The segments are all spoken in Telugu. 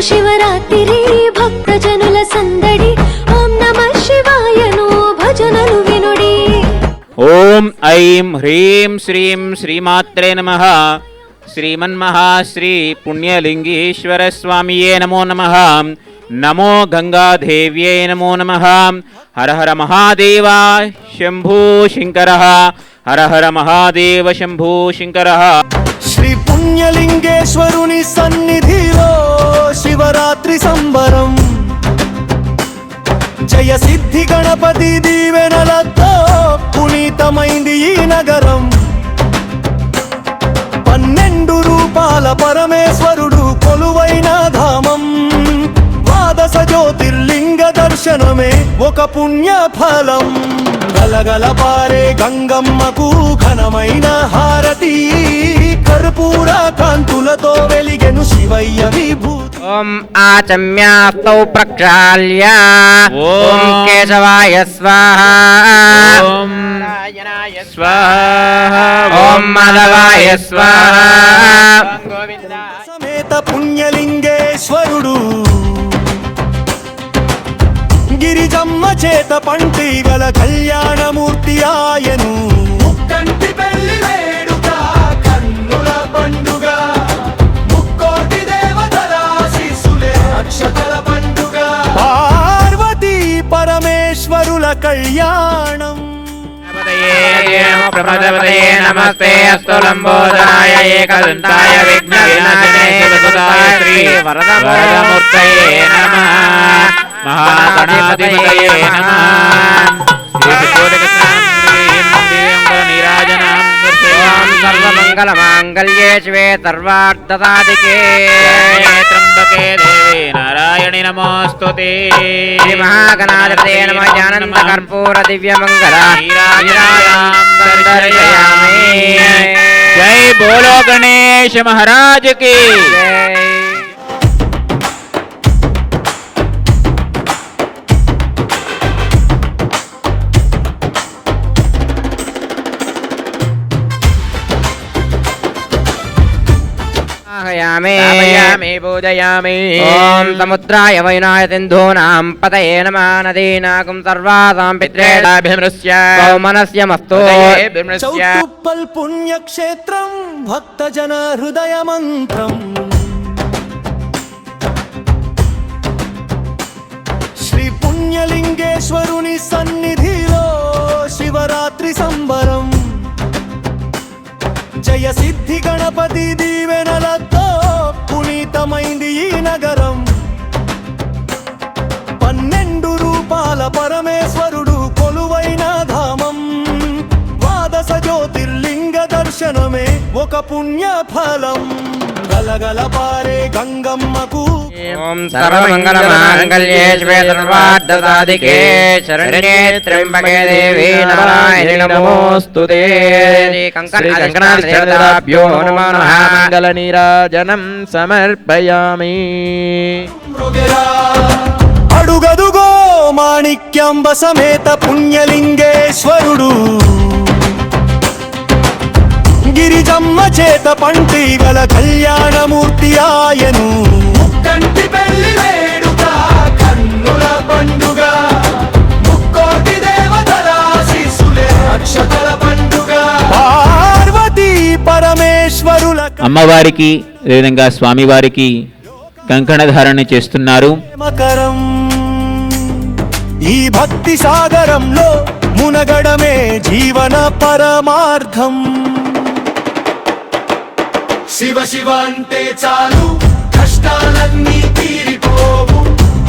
శివరాత్రి భక్త జనుల సందడి ఓం నమః శివాయను భజనలు వినుడి. ఓం ఐం హ్రీం శ్రీం శ్రీమాత్రే నమః. శ్రీమన్మహాశ్రీ పుణ్యలింగేశ్వర స్వామియే నమో నమః. నమో గంగాదేవ్యై నమో నమః. హర హర మహాదేవ శంభో శంకర. హర హర మహాదేవ శంభో శంకర. శ్రీ పుణ్యలింగేశ్వరుని సన్నిధిలో శివరాత్రి సంబరం. జయ సిద్ధి గణపతి దీవెనలతో పునీతమైంది ఈ నగరం. 12 రూపాల పరమేశ్వరుడు కొలువైన ధామం. ద్వాదశ జ్యోతిర్లింగ దర్శనమే ఒక పుణ్య ఫలం. గలగల పారే గంగమ్మకు ఘనమైన హారతి. కర్పూర కాంతులతో వెలిగెను శివయ్య విభూతి. ఓం ఆచమ్యాస్తౌ ప్రక్షాళ్య ఓం కేశవాయ స్వాహా. ఓం నారాయణాయ స్వాహా. ఓం మాధవాయ స్వాహా. సమేత పుణ్యలింగేశ్వరుడు గిరిజమ్మ చేత పంటి గల కళ్యాణమూర్తి ఆయను. ముక్కంటి పెళ్లి వేడుక కన్నుల పండుగ. ముక్కోటి దేవతల ఆశీస్సులే అక్షతల పండుగ. పార్వతీ పరమేశ్వరుల కళ్యాణం. ప్రమదపతయే నమస్తే అస్తు లంబోదరాయ ఏకదంతాయ విఘ్న వినాశనాయ శ్రీ వరదమూర్తయే నమః. మహాగణాధిపతయే నమః. సర్వమంగళమాంగళ్యే శివే సర్వార్థసాధికే త్ర్యంబకే దేవే నారాయణి నమోస్తుతే. శ్రీ మహాగణాధిపతే నమః. జ్ఞానంద కర్పూర దివ్యమంగళ దర్శయామి. జై బోలో గణేశ మహారాజ్ కి. పూజయామి. ఓం సముద్రాయ వైనాయ సింధూనాం పతయే నమః. నదీనాకం సర్వాసాం పిత్రేభ్యమృస్య మనస్యమస్తు. చౌటుప్పల్ పుణ్యక్షేత్రం భక్తజన హృదయ మంత్రం. శ్రీ పుణ్యలింగేశ్వరుని సన్నిధిలో శివరాత్రి సంబరం. జయ సిద్ధి గణపతి దీవెనలతో పునీతమైంది ఈ నగరం. 12 రూపాల పరమేశ్వరుడు కొలువైన ధామం. ద్వాదశ జ్యోతిర్లింగ దర్శనమే ఒక పుణ్య ఫలం. గలగల పారే గంగమ్మకు. ఓం సర్వమంగళమాంగళ్యే శివే సర్వార్థసాధికే శరణ్యే త్ర్యంబకే దేవి నారాయణి నమోస్తుతే. కంకణాభ్యో నమః. మంగళనీరాజనం సమర్పయామి. అడుగదుగో మాణిక్యాంబ సమేత పుణ్యలింగేశ్వరుడు. గిరిజమ్మ చేత పంటి గల కళ్యాణమూర్తి ఆయను. ముక్కంటి పెళ్లి వేడుక కన్నుల పండుగ. ముక్కోటి దేవతల ఆశీస్సులే అక్షతల పండుగ. పార్వతీ పరమేశ్వరుల అమ్మవారికి అదేవిధంగా స్వామివారికి కంకణ ధారణ చేస్తున్నారు. మకరం. ఈ భక్తి సాగరంలో మునగడమే జీవన పరమార్థం. శివ శివ అంటే చాలు కష్టాలన్నీ తీరిపోవు.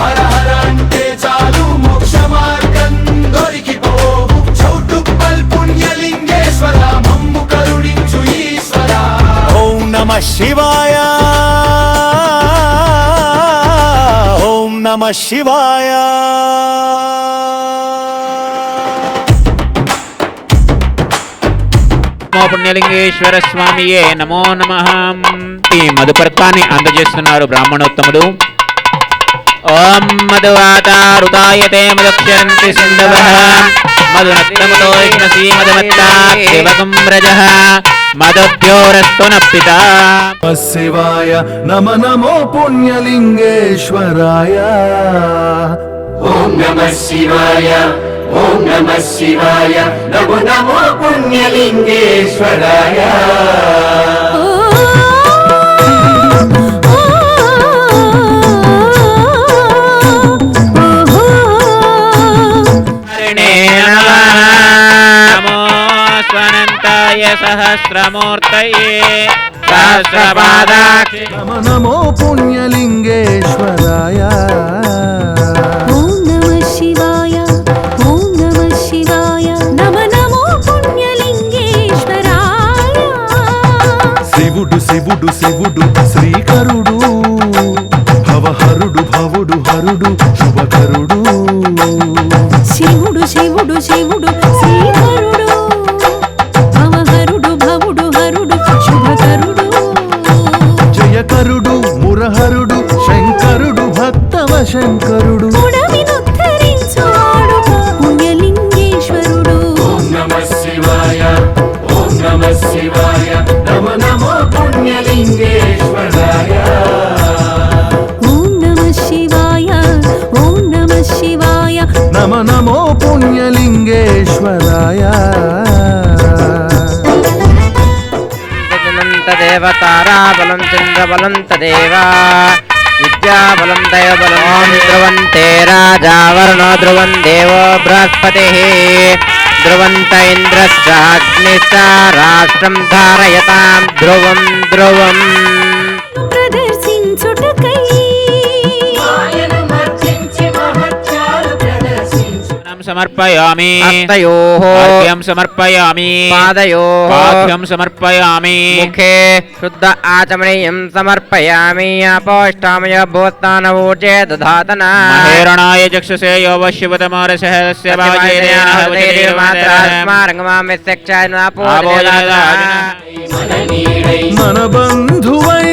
హర హర అంటే చాలు మోక్ష మార్గం దొరికిపోవు. చౌటుప్పల్ పుణ్యలింగేశ్వర మమ్ము కరుణించు ఈశ్వర. ఓం నమః శివాయ. ఓం నమః శివాయ. పుణ్యలింగేశ్వర స్వామియే నమో నమః. ఈ మధుపర్కాన్ని అందజేస్తున్నారు బ్రాహ్మణోత్తముడు. ఓం మధువాతారుతాయతే మదక్షరంతి సింధవః. మధునక్తముతో శ్రీమదమత్తాదేవకం రజః మదభ్యోరస్తు నప్పిత. శివాయ నమ నమో పుణ్యలింగేశ్వరాయ. ఓం నమః శివాయ ఓం నమః శివాయ నమో నమో పుణ్యలింగేశ్వరాయ. నమో స్వనంతాయ సహస్రమూర్తయే సహస్రపాదాక్షి నమ నమో పుణ్యలింగేశ్వరాయ. ఓం నమః శివాయ ఓం నమః శివాయ నమ నమో పుణ్యలింగేశ్వరాయ. శివుడు శివుడు శివుడు శ్రీకరుడు, భవహరుడు భవుడు హరుడు శుభకరుడు. శివుడు శివుడు శివుడు శ్రీహరుడు, భవహరుడు భవుడు హరుడు శుభకరుడు. జయకరుడు మురహరుడు శంకరుడు భక్తవ శంకరుడు. పుడమినుద్ధరించువాడు పుణ్యలింగేశ్వరుడు. ఓం నమః శివాయ ఓం నమః శివాయ నమ నమో పుణ్యలింగేశ్వరాయ. ఓం నమః శివాయ ఓం నమః శివాయ నమ నమో పుణ్యలింగేశ్వరాయ. తదేవ తారాబలం చంద్రబలం తదేవ విద్యాబలం దైవబలం ధ్రువంతే రాజావరుణో ధ్రువం దేవో బృహస్పతిః ధ్రువంత ఇంద్రశ్చాగ్నిశ్చ రాష్ట్రం ధారయతాం ధ్రువం ధ్రువం. ప్రదర్శించుటకై సమర్పయామి. హస్తయోః అర్ఘ్యం సమర్పయామి. పాదయోః పాద్యం సమర్పయామి. ముఖే శుద్ధ ఆచమనీయం సమర్పయామి. అపోష్టామయ భూతానవూర్జే దధాతన మహేరణాయ చక్షుషే యో వశివతమోరసహస్య మన బంధువై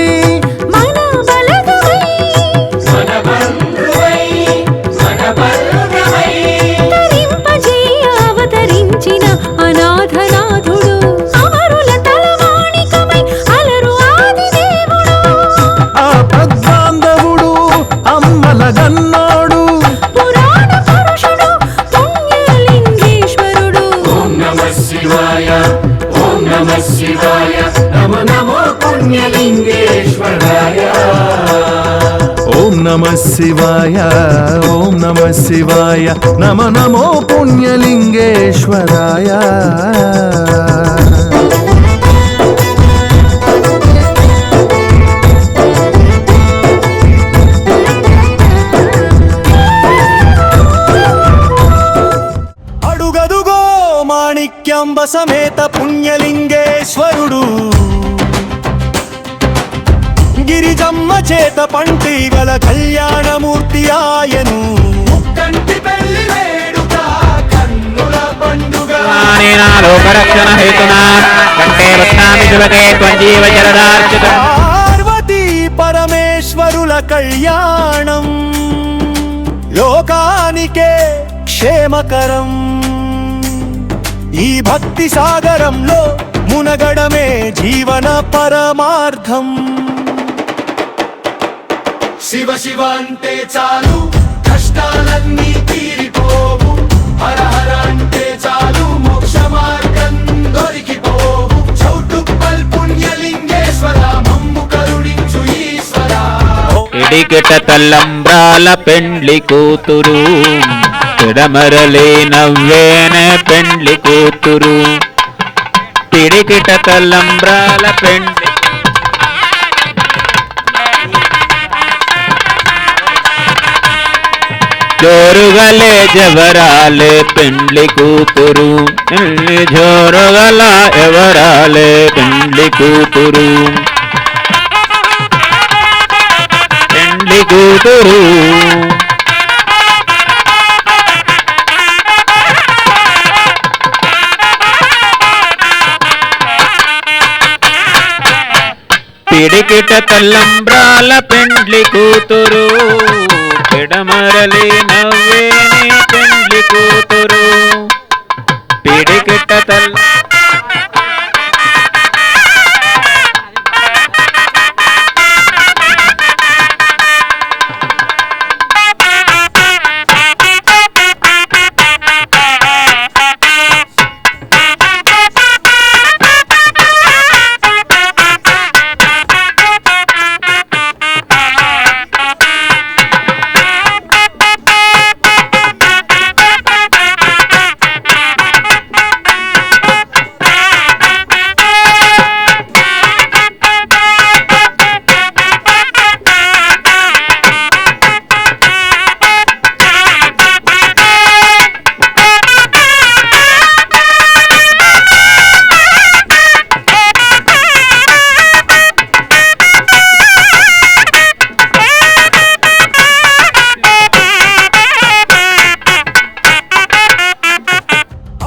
మన బలగమై తరింపజేయ అవతరించిన అనాథనాథుడు, అమరుల తలవాణికమై అలరు ఆదిదేవుడు. ఆపద్బాంధవుడు అమ్మల గన్నోడు. పురాణ పురుషుడు పుణ్యలింగేశ్వరుడు. ఓం నమః శివాయ ఓం నమః శివాయ నమ నమో పుణ్యలింగేశ్వరాయ. ఓం నమః శివాయ ఓం నమః శివాయ నమ నమో పుణ్యలింగేశ్వరాయ. అడుగదుగో మాణిక్యాంబ సమేత పుణ్యలింగేశ్వరుడు, గిరిజమ్మ చేత పంటిగల కళ్యాణమూర్తి ఆయను. కంటి పెళ్లి వేడుక కన్నుల పండుగ లోకరక్షణ హేతునా కంటే వత్నామి శుభకే త్వంజీవ చరదార్చితం. పార్వతీ పరమేశ్వరుల కళ్యాణం లోకానికే క్షేమకరం. ఈ భక్తి సాగరంలో మునగడమే జీవన పరమార్థం. శివ శివ అంటే చాలు కష్టాలన్నీ తీరిపోవు, హర హర అంటే చాలు మోక్ష మార్గం దొరికిపోవు. చౌటుప్పల్ పుణ్యలింగేశ్వర మమ్ము కరుణించు ఈశ్వర. ఇడికిట తల్లంబ్రాల పెండ్లి కూతురు, తిడమరలే నవ్వేనే పెండ్లి కూతురు. పిడికిట తల్లంబ్రాల పెండ్లి జోరుగలే జవరాలే పెండ్లి కూతురు, జోరుగల ఎవరాలే పెండ్లి కూతురు. పెండ్లి కూతురు పిడికిట తల్లంబ్రాల పెండ్లి కూతురు, పిడమరలి నవ్వేని పెండ్లి కూతురు. పిడికిట తల్ల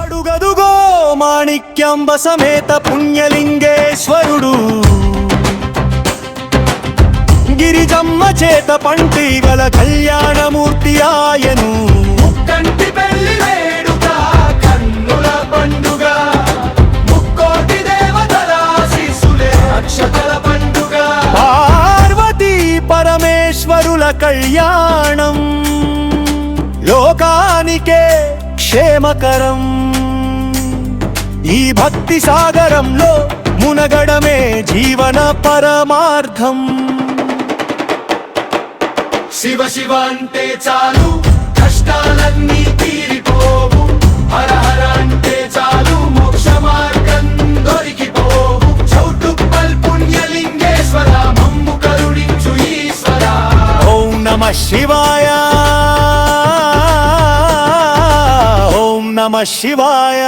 అడుగదుగో మాణిక్యాంబ సమేత పుణ్యలింగేశ్వరుడు గిరిజమ్మ చేత పంటిగల కళ్యాణమూర్తి ఆయను కంటి పెళ్లి వేడుక కన్నుల పండుగ ముక్కోటి దేవతల ఆశీస్సులే అక్షతల పండుగ పార్వతీ పరమేశ్వరుల కళ్యాణం లోకానికే క్షేమకరం ఈ భక్తి సాగరంలో మునగడమే జీవన పరమార్థం శివ శివ అంటే చాలు కష్టాలన్నీ తీరిపోవు హర హర అంటే చాలు మోక్ష మార్గం దొరికిపోవు చౌటుప్పల్ పుణ్యలింగేశ్వర మమ్ము కరుణించు ఈశ్వర ఓం నమః శివాయ ఓం నమః శివాయ